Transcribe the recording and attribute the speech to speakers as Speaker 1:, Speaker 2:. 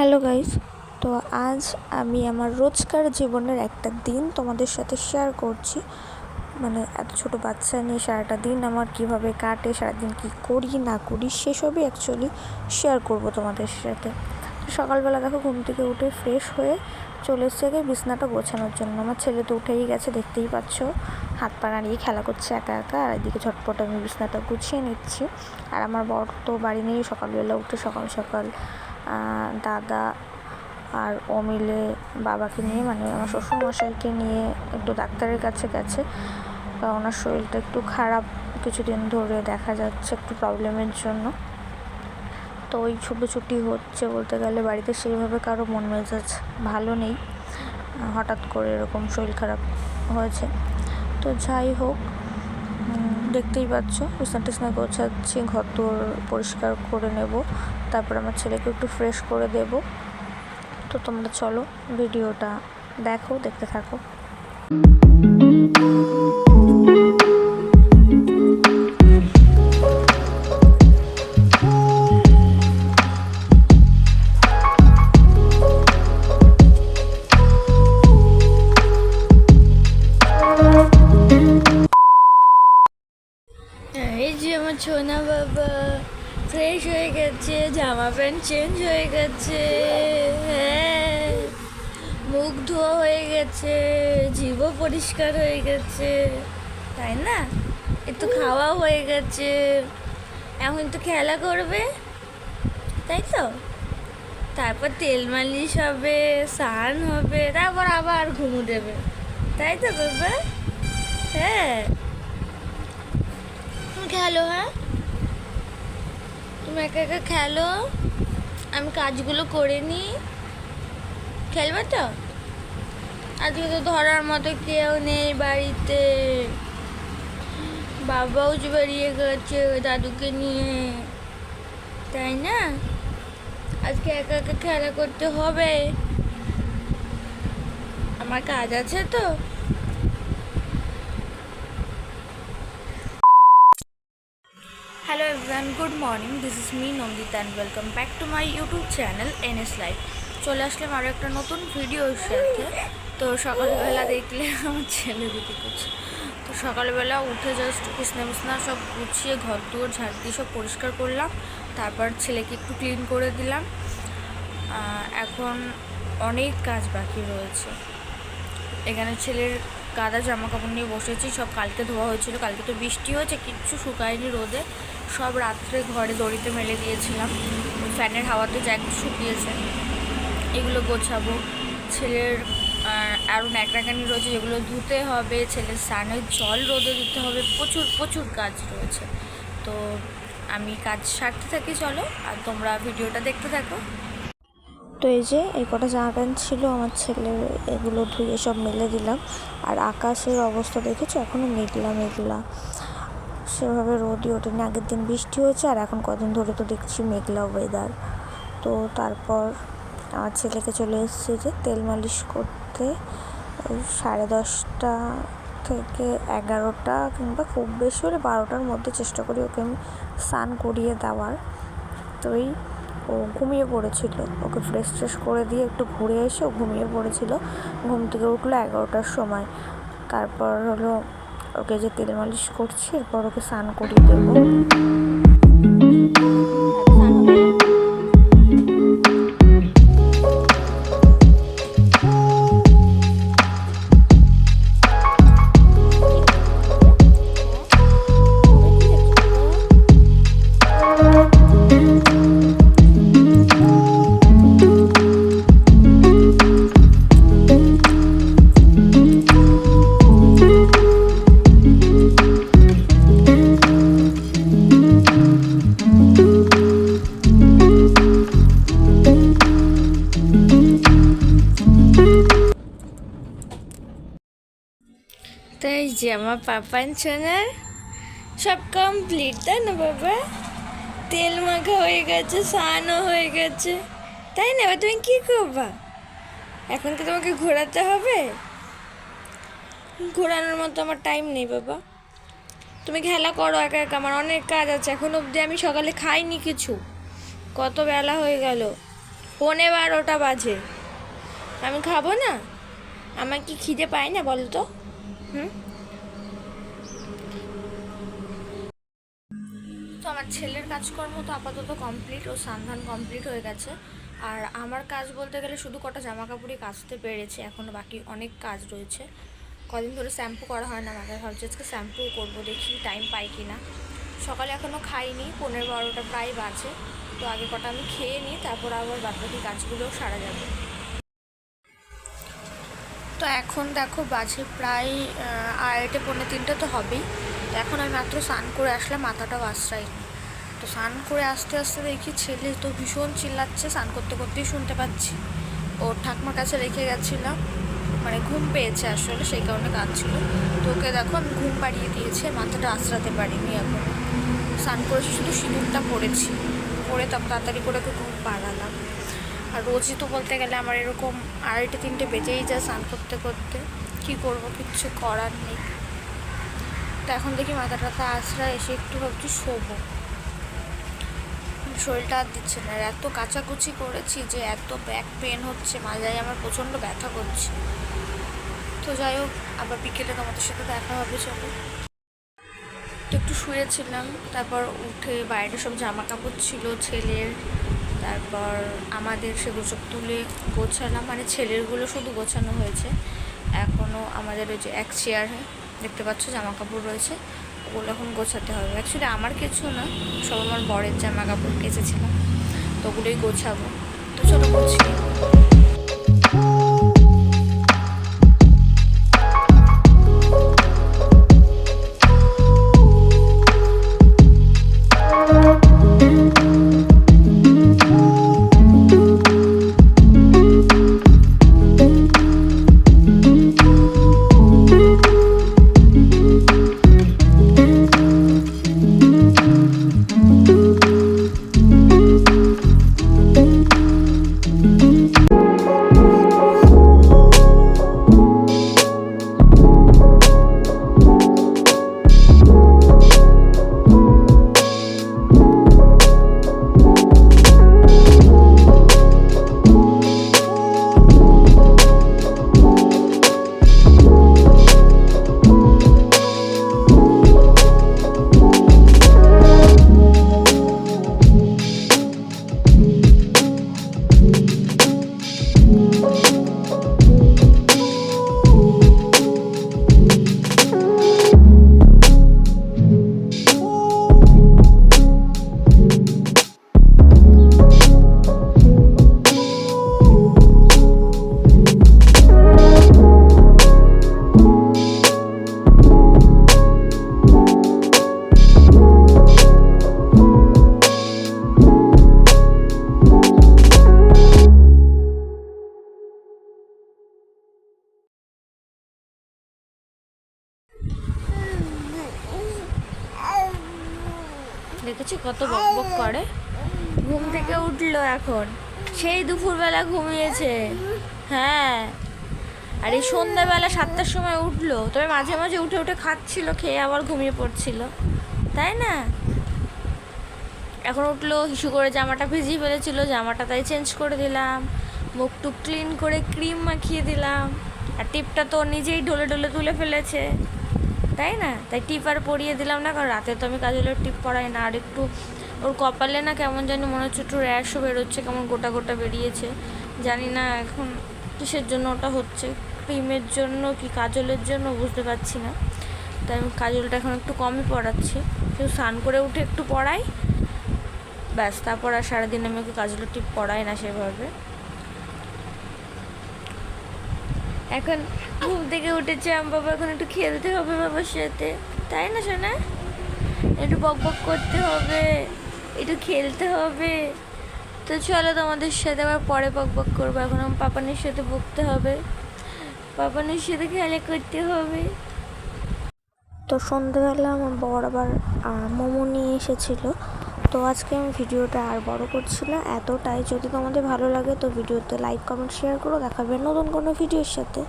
Speaker 1: Hello guys. তো আজ আমি আমার রোজকার জীবনের একটা দিন তোমাদের সাথে শেয়ার করছি। মানে এত ছোট বাচ্চা নিয়ে সারাটা দিন আমার কিভাবে কাটে, সারাদিন কি করি না করি সেসবই অ্যাকচুয়ালি শেয়ার করব তোমাদের সাথে। সকালবেলা দেখো ঘুম থেকে উঠে ফ্রেশ হয়ে চলে এসছে আগে বিছনাটা গোছানোর জন্য। আমার ছেলে তো উঠেই গেছে, দেখতেই পাচ্ছ, হাত পা নাড়িয়ে খেলা করছে একা একা, আর এদিকে ঝটপট আমি বিছনাটা গুছিয়ে নিচ্ছি। আর আমার বর তো বাড়ি নেই, সকালবেলা উঠে সকাল সকাল দাদা আর ও মিলে বাবাকে নিয়ে, মানে আমার শ্বশুরমশাইকে নিয়ে একটু ডাক্তারের কাছে গেছে। ওনার শরীরটা একটু খারাপ, কিছুদিন ধরে দেখা যাচ্ছে একটু প্রবলেমের জন্য। তো ওই ছুটি হচ্ছে বলতে গেলে, বাড়িতে সেইভাবে কারো মন মেজাজ ভালো নেই, হঠাৎ করে এরকম শরীর খারাপ হয়েছে। তো যাই হোক, দেখতেই পাচ্ছ বিছনা টিছনা গোছাচ্ছি, ঘর দোর পরিষ্কার করে নেব, তারপর আমার ছেলেকে একটু ফ্রেশ করে দেব। তো তোমরা চলো ভিডিওটা দেখতে থাকো।
Speaker 2: এই যে আমার ছোনা বাবা ফ্রেশ হয়ে গেছে, জামা প্যান্ট চেঞ্জ হয়ে গেছে, হ্যাঁ, মুখ ধোয়া হয়ে গেছে, জিভও পরিষ্কার হয়ে গেছে, তাই না? একটু খাওয়াও হয়ে গেছে, এখন তো খেলা করবে, তাই তো? তারপর তেল মালিশ হবে, স্নান হবে, তারপর আবার ঘুমু দেবে, তাই তো বাবা? হ্যাঁ, খেলো, হ্যাঁ, তুমি একা একা খেলো, আমি কাজগুলো করে নিই। খেলবে তো? আজকে তো ধরার মতো কেউ নেই বাড়িতে, বাবাও যে বেরিয়ে গেছে দাদুকে নিয়ে, তাই না? আজকে একা একা খেলা করতে হবে, আমার কাজ আছে তো। Hello everyone, good morning, this is me Nandita and welcome back to my YouTube channel NS life. চলে আসলাম আরও একটা নতুন ভিডিওর সাথে। তো সকালবেলা দেখলে আমার ছেলে দিদি করছে। তো সকালবেলা উঠে জাস্ট বিছনা সব গুছিয়ে ঘর দুয়ার ঝাড় দিয়ে সব পরিষ্কার করলাম, তারপর ছেলেকে একটু ক্লিন করে দিলাম। এখন অনেক কাজ বাকি রয়েছে। এখানে ছেলের গাদা জামা কাপড় নিয়ে বসেছি, সব কালকে ধোয়া হয়েছিল, কালকে তো বৃষ্টি হয়েছে, কিচ্ছু শুকায়নি রোদে, সব রাত্রে ঘরে দড়িতে মেলে দিয়েছিলাম, ফ্যানের হাওয়াতে যা একটু শুকিয়েছে। এগুলো গোছাবো। ছেলের আরও ন্যাকড়াকানি রয়েছে, যেগুলো ধুতে হবে, ছেলের স্নানের জল রোদে দিতে হবে, প্রচুর কাজ রয়েছে। তো আমি কাজ সারতে থাকি, চলো, আর তোমরা ভিডিওটা দেখতে থাকো।
Speaker 1: তো এই যে এই কটা জামা প্যান্ট ছিল আমার ছেলের, এগুলো ধুয়ে সব মেলে দিলাম। আর আকাশের অবস্থা দেখেছো, এখনও মেঘলা, সেভাবে রোদই ওঠেনি। আগের দিন বৃষ্টি হয়েছে, আর এখন কদিন ধরে তো দেখছি মেঘলা ওয়েদার। তো তারপর আমার ছেলেকে চলে এসেছে যে তেল মালিশ করতে, 10:30 থেকে 11টা, কিংবা খুব বেশি হলে 12টার মধ্যে চেষ্টা করি ওকে আমি স্নান করিয়ে দেওয়ার। তো ও ঘুমিয়ে পড়েছিল, ওকে ফ্রেশ করে দিয়ে একটু ঘুরে এসে ও ঘুমিয়ে পড়েছিল। ঘুম থেকে উঠলো 11টার সময়। তারপর হলো ওকে যে তেল মালিশ করছি, এরপর ওকে স্নান করিয়ে দেবো।
Speaker 2: তাই যে আমার পাপান সোনার সব কমপ্লিট, তাই না বাবা? তেল মাখা হয়ে গেছে, স্নানও হয়ে গেছে, তাই না? তুমি কি করবা এখন? কি তোমাকে ঘোরাতে হবে? ঘোরানোর মতো আমার টাইম নেই বাবা, তুমি খেলা করো একা একা, আমার অনেক কাজ আছে। এখন অবধি আমি সকালে খাইনি কিছু, কত বেলা হয়ে গেল। 12:15 বাজে, আমি খাবো না? আমার কি খিদে পায় না বলো তো? তো আমার ছেলের কাজকর্ম তো আপাতত কমপ্লিট, ও স্নান কমপ্লিট হয়ে গেছে। আর আমার কাজ বলতে গেলে শুধু কটা জামা কাপড়ই কাচতে পেরেছি, এখনও বাকি অনেক কাজ রয়েছে। কদিন ধরে শ্যাম্পু করা হয় না, মাথায় ভাবছি আজকে শ্যাম্পু করবো, দেখি টাইম পাই কি না। সকালে এখনও খাইনি, 11:30 প্রায় বাজে। তো আগে কটা আমি খেয়ে নিই, তারপর আবার বাকি কাজগুলোও সারা যাবে। তো এখন দেখো বাজে প্রায় 2:30 তো হবেই। তো এখন আমি মাত্র স্নান করে আসলাম, মাথাটাও আশ্রয়নি। তো স্নান করে আস্তে আস্তে দেখি ছেলে তো ভীষণ চিল্লাচ্ছে, স্নান করতে করতেই শুনতে পাচ্ছি। ওর ঠাকুমার কাছে রেখে গেছিলাম, মানে ঘুম পেয়েছে আসলে, সেই কারণে কাঁদছিল। তো ওকে দেখো আমি ঘুম পাড়িয়ে দিয়েছে, মাথাটা আশ্রাতে পারিনি এখন। স্নান করেছি, শুধু সিঁদুরটা পরেছি, পরে তারপর তাড়াতাড়ি করে ওকে ঘুম পাড়ালাম। আর রোজই তো বলতে গেলে আমার এরকম 2:30-3টে বেজেই যায় স্নান করতে করতে। কী করবো, কিচ্ছু করার নেই। তো এখন দেখি মাথাটা আশ্রয় এসে একটু ভাবছি শোবো, শরীরটা আর দিচ্ছে না। আর এত কাচাকুচি করেছি যে এত ব্যাক পেন হচ্ছে, মাজায় আমার প্রচণ্ড ব্যথা করছে। তো যাই হোক, আবার বিকেলে তোমাদের সাথে দেখা হবে, চলো। তো একটু শুয়েছিলাম, তারপর উঠে বাইরে সব জামা কাপড় ছিল ছেলের, তারপর আমাদের সেগুলো সব তুলে গোছালাম। মানে ছেলেরগুলো শুধু গোছানো হয়েছে, এখনও আমাদের ওই যে এক চেয়ার দেখতে পাচ্ছ জামা কাপড় রয়েছে, ওগুলো এখন গোছাতে হবে। অ্যাকচুয়ালি আমার কিছু না, সব আমার বরের জামা কাপড় কেচেছিলাম, তো ওগুলোই গোছাবো। তো চলো গুছিয়ে। দেখেছি কত বক বক করে। ঘুম থেকে উঠলো এখন, সেই দুপুরবেলা ঘুমিয়েছে। হ্যাঁ, আর এই সন্ধ্যাবেলা 7টার সময় উঠলো, তবে মাঝে মাঝে উঠে উঠে খাচ্ছিল, খেয়ে আবার ঘুমিয়ে পড়ছিল, তাই না? এখন উঠলো, হিসু করে জামাটা ভিজিয়ে ফেলেছিল, জামাটা তাই চেঞ্জ করে দিলাম, মুখ টুক ক্লিন করে ক্রিম মাখিয়ে দিলাম। আর টিপটা তো নিজেই ঢলে ঢলে তুলে ফেলেছে, তাই না? তাই টিপ আর পরিয়ে দিলাম না, কারণ রাতে তো আমি কাজলের টিপ পরাই না। আর একটু ওর কপালে না কেমন জানি মনে হচ্ছে একটু র্যাশও বেরোচ্ছে, কেমন গোটা গোটা বেরিয়েছে, জানি না এখন কিসের জন্য ওটা হচ্ছে, ক্রিমের জন্য কি কাজলের জন্য বুঝতে পারছি না। তাই আমি কাজলটা এখন একটু কমই পরাচ্ছি, শুধু স্নান করে উঠে একটু পরাই, ব্যাস। তারপর আর সারাদিন আমি ওকে কাজলের টিপ পরাই না সেভাবে। এখন ঘুম থেকে উঠেছে বাবা, এখন একটু খেলতে হবে বাবার সাথে, তাই না সোনা? একটু বক বক করতে হবে, একটু খেলতে হবে। তো চলো তোমাদের সাথে আবার পরে বক বক করবো, এখন আমার পাপানের সাথে বকতে হবে, পাপানের সাথে খেলা করতে হবে।
Speaker 1: তো সন্ধ্যেবেলা আমার বর আবার মোমো নিয়ে এসেছিলো। তো আজকে আমি ভিডিওটা আর বড় করছি না, এতটাই। যদি তোমাদের ভালো লাগে তো ভিডিওতে লাইক কমেন্ট শেয়ার করো, দেখাবে নতুন কোনো ভিডিওর সাথে।